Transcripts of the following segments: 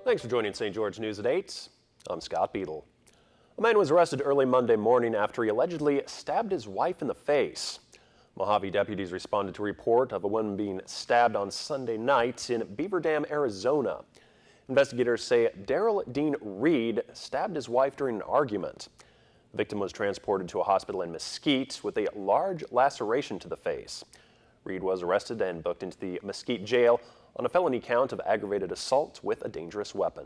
Thanks for joining St. George News at 8. I'm Scott Beadle. A man was arrested early Monday morning after he allegedly stabbed his wife in the face. Mojave deputies responded to a report of a woman being stabbed on Sunday night in Beaver Dam, Arizona. Investigators say Daryl Dean Reed stabbed his wife during an argument. The victim was transported to a hospital in Mesquite with a large laceration to the face. Reed was arrested and booked into the Mesquite jail on a felony count of aggravated assault with a dangerous weapon.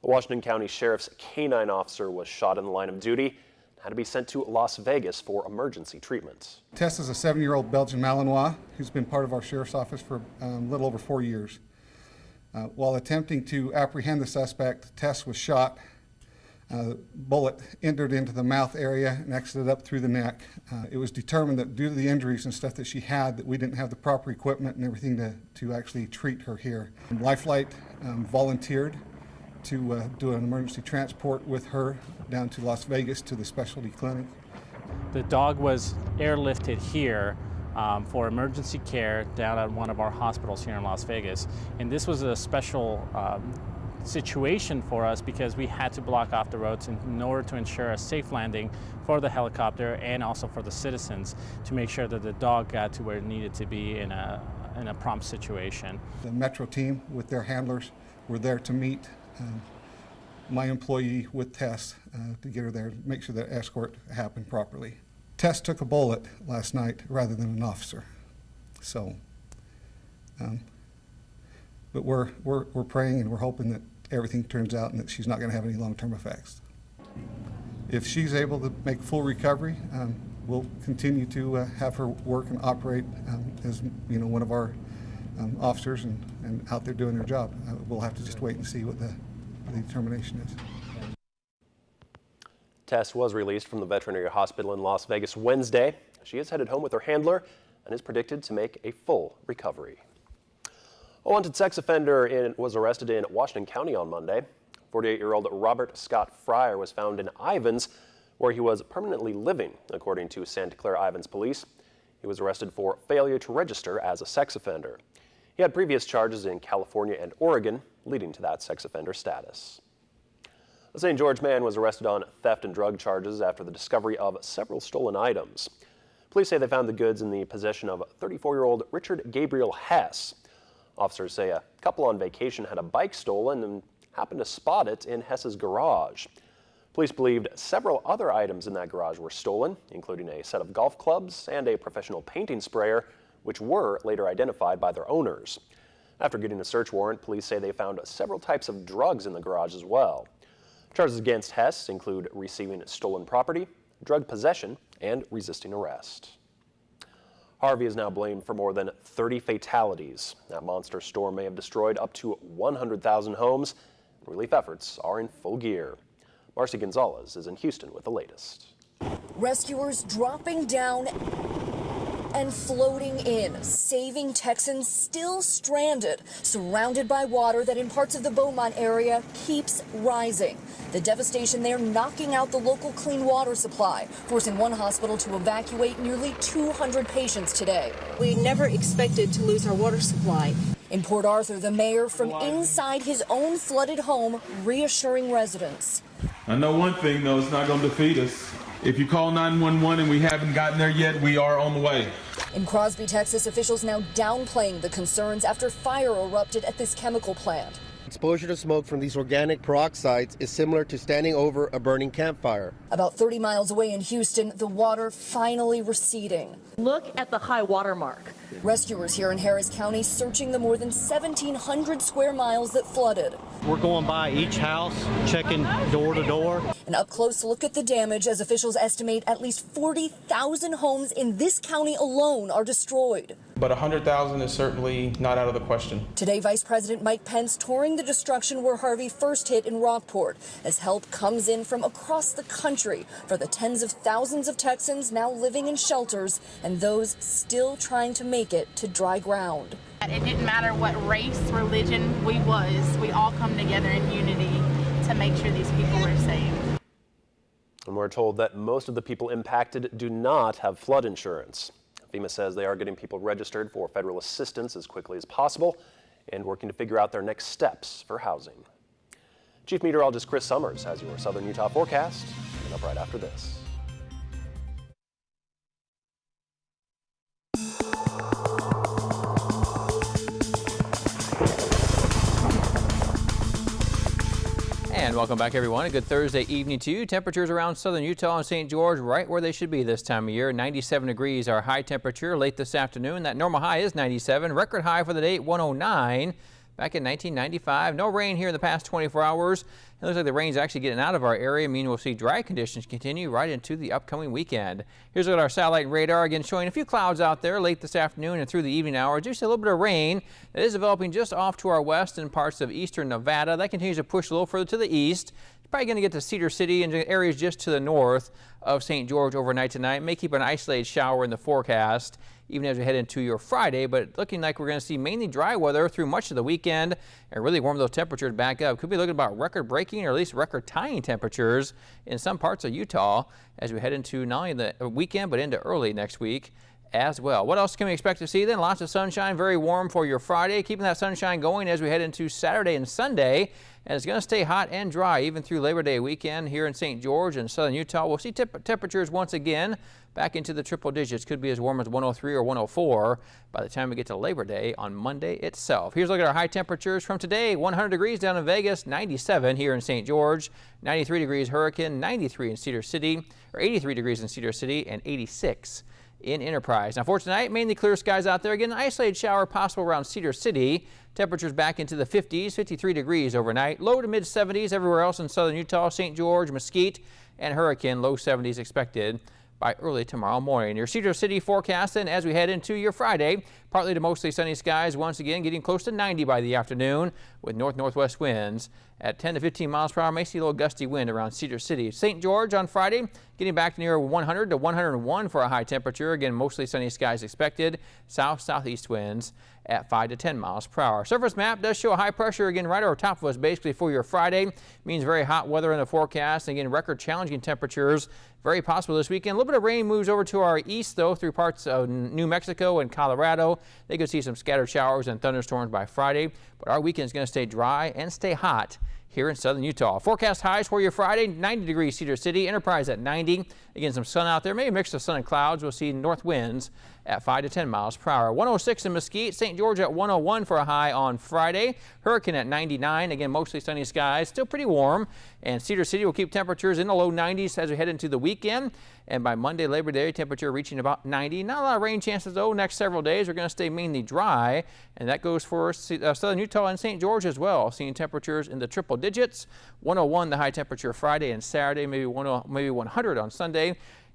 A Washington County Sheriff's canine officer was shot in the line of duty and had to be sent to Las Vegas for emergency treatment. Tess is a 7-year-old Belgian Malinois who's been part of our Sheriff's Office for a little over 4 years. While attempting to apprehend the suspect, Tess was shot. Bullet entered into the mouth area and exited up through the neck. It was determined that due to the injuries and stuff that she had, that we didn't have the proper equipment and everything to actually treat her here. Lifelight volunteered to do an emergency transport with her down to Las Vegas to the specialty clinic. The dog was airlifted here for emergency care down at one of our hospitals here in Las Vegas. And this was a special situation for us because we had to block off the roads in order to ensure a safe landing for the helicopter and also for the citizens to make sure that the dog got to where it needed to be in a prompt situation. The Metro team with their handlers were there to meet my employee with Tess to get her there, make sure that escort happened properly. Tess took a bullet last night rather than an officer. So, but we're praying and we're hoping that everything turns out and that she's not going to have any long-term effects. If she's able to make full recovery, we'll continue to have her work and operate as one of our officers and out there doing her job. We'll have to just wait and see what the determination is. Tess was released from the veterinary hospital in Las Vegas Wednesday. She is headed home with her handler and is predicted to make a full recovery. A wanted sex offender was arrested in Washington County on Monday. 48-year-old Robert Scott Fryer was found in Ivins, where he was permanently living, according to Santa Clara Ivins police. He was arrested for failure to register as a sex offender. He had previous charges in California and Oregon, leading to that sex offender status. A St. George man was arrested on theft and drug charges after the discovery of several stolen items. Police say they found the goods in the possession of 34-year-old Richard Gabriel Hess. Officers say a couple on vacation had a bike stolen and happened to spot it in Hess's garage. Police believed several other items in that garage were stolen, including a set of golf clubs and a professional painting sprayer, which were later identified by their owners. After getting a search warrant, police say they found several types of drugs in the garage as well. Charges against Hess include receiving stolen property, drug possession, and resisting arrest. Harvey is now blamed for more than 30 fatalities. That monster storm may have destroyed up to 100,000 homes. Relief efforts are in full gear. Marcy Gonzalez is in Houston with the latest. Rescuers dropping down and floating in, saving Texans still stranded, surrounded by water that in parts of the Beaumont area keeps rising. The devastation there knocking out the local clean water supply, forcing one hospital to evacuate nearly 200 patients today. We never expected to lose our water supply. In Port Arthur, the mayor from inside his own flooded home reassuring residents. I know one thing, though, it's not going to defeat us. If you call 911 and we haven't gotten there yet, we are on the way. In Crosby, Texas, officials now downplaying the concerns after fire erupted at this chemical plant. Exposure to smoke from these organic peroxides is similar to standing over a burning campfire. About 30 miles away in Houston, the water finally receding. Look at the high water mark. Rescuers here in Harris County searching the more than 1,700 square miles that flooded. We're going by each house, checking door to door. An up-close look at the damage as officials estimate at least 40,000 homes in this county alone are destroyed. But 100,000 is certainly not out of the question. Today, Vice President Mike Pence touring the destruction where Harvey first hit in Rockport as help comes in from across the country for the tens of thousands of Texans now living in shelters and those still trying to make it to dry ground. It didn't matter what race, religion we all come together in unity to make sure these people are safe. And we're told that most of the people impacted do not have flood insurance. FEMA says they are getting people registered for federal assistance as quickly as possible. and working to figure out their next steps for housing. Chief Meteorologist Chris Summers has your Southern Utah forecast coming up right after this. And welcome back, everyone. A good Thursday evening to you. Temperatures around southern Utah and St. George right where they should be this time of year. 97 degrees our high temperature late this afternoon. That normal high is 97. Record high for the day 109. Back in 1995. No rain here in the past 24 hours. It looks like the rain's actually getting out of our area, meaning we'll see dry conditions continue right into the upcoming weekend. Here's what our satellite radar again showing a few clouds out there late this afternoon and through the evening hours. Just a little bit of rain that is developing just off to our west in parts of eastern Nevada. That continues to push a little further to the east. Probably going to get to Cedar City and areas just to the north of St. George overnight tonight. May keep an isolated shower in the forecast even as we head into your Friday, but looking like we're going to see mainly dry weather through much of the weekend and really warm those temperatures back up. Could be looking about record-breaking or at least record-tying temperatures in some parts of Utah as we head into not only the weekend but into early next week as well. What else can we expect to see then? Lots of sunshine, very warm for your Friday. Keeping that sunshine going as we head into Saturday and Sunday. And it's going to stay hot and dry even through Labor Day weekend here in St. George and southern Utah. We'll see temperatures once again back into the triple digits. Could be as warm as 103 or 104 by the time we get to Labor Day on Monday itself. Here's a look at our high temperatures from today. 100 degrees down in Vegas, 97 here in St. George, 93 degrees Hurricane, 93 in Cedar City, or 83 degrees in Cedar City, and 86 in Enterprise. Now for tonight, mainly clear skies out there. Again, an isolated shower possible around Cedar City. Temperatures back into the 50s, 53 degrees overnight. Low to mid 70s everywhere else in southern Utah, St. George, Mesquite, and Hurricane. Low 70s expected by early tomorrow morning. Your Cedar City forecast then as we head into your Friday. Partly to mostly sunny skies once again, getting close to 90 by the afternoon with north-northwest winds at 10 to 15 miles per hour. May see a little gusty wind around Cedar City. St. George on Friday getting back near 100 to 101 for a high temperature. Again, mostly sunny skies expected. South-southeast winds at 5 to 10 miles per hour. Surface map does show a high pressure again right over top of us basically for your Friday. Means very hot weather in the forecast. Again, record challenging temperatures. Very possible this weekend. A little bit of rain moves over to our east though through parts of New Mexico and Colorado. They could see some scattered showers and thunderstorms by Friday, but our weekend is going to stay dry and stay hot here in southern Utah. Forecast highs for your Friday, 90 degrees Cedar City, Enterprise at 90. Again, some sun out there, maybe a mix of sun and clouds. We'll see north winds at 5 to 10 miles per hour. 106 in Mesquite, St. George at 101 for a high on Friday. Hurricane at 99. Again, mostly sunny skies, still pretty warm. And Cedar City will keep temperatures in the low 90s as we head into the weekend. And by Monday, Labor Day, temperature reaching about 90. Not a lot of rain chances though. Next several days are going to stay mainly dry. And that goes for southern Utah and St. George as well. Seeing temperatures in the triple digits. 101 the high temperature Friday and Saturday, maybe 100 on Sunday.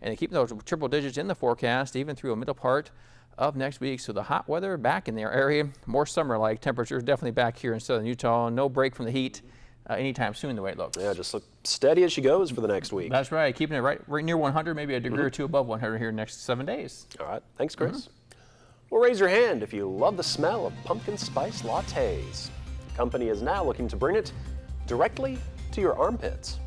And they keep those triple digits in the forecast even through a middle part of next week. So the hot weather back in their area. More summer-like temperatures definitely back here in southern Utah. No break from the heat anytime soon the way it looks. Yeah, just look steady as she goes for the next week. That's right. Keeping it right near 100, maybe a degree or two above 100 here in the next 7 days. All right. Thanks, Chris. Well, raise your hand if you love the smell of pumpkin spice lattes. The company is now looking to bring it directly to your armpits.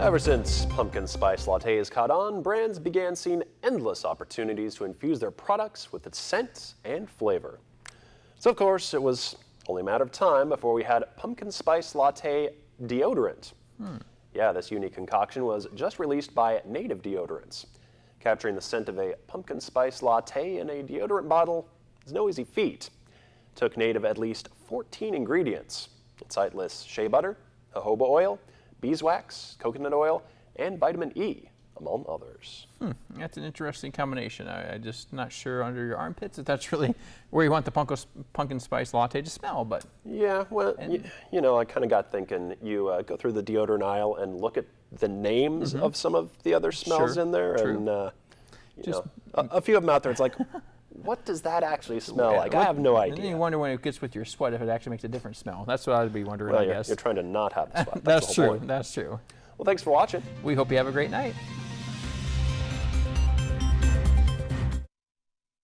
Ever since pumpkin spice lattes caught on, brands began seeing endless opportunities to infuse their products with its scent and flavor. So of course, it was only a matter of time before we had pumpkin spice latte deodorant. Yeah, this unique concoction was just released by Native Deodorants. Capturing the scent of a pumpkin spice latte in a deodorant bottle is no easy feat. It took Native at least 14 ingredients. Its site lists shea butter, jojoba oil, beeswax, coconut oil, and vitamin E, among others. That's an interesting combination. I'm just not sure under your armpits if that's really where you want the pumpkin spice latte to smell, but... Yeah, well, you know, I kind of got thinking you go through the deodorant aisle and look at the names of some of the other smells in there, and you know, a few of them out there, it's like, what does that actually smell like? I have no idea. And then you wonder when it gets with your sweat if it actually makes a different smell. That's what I'd be wondering, I guess. You're trying to not have the sweat. That's true. That's true. Well, thanks for watching. We hope you have a great night.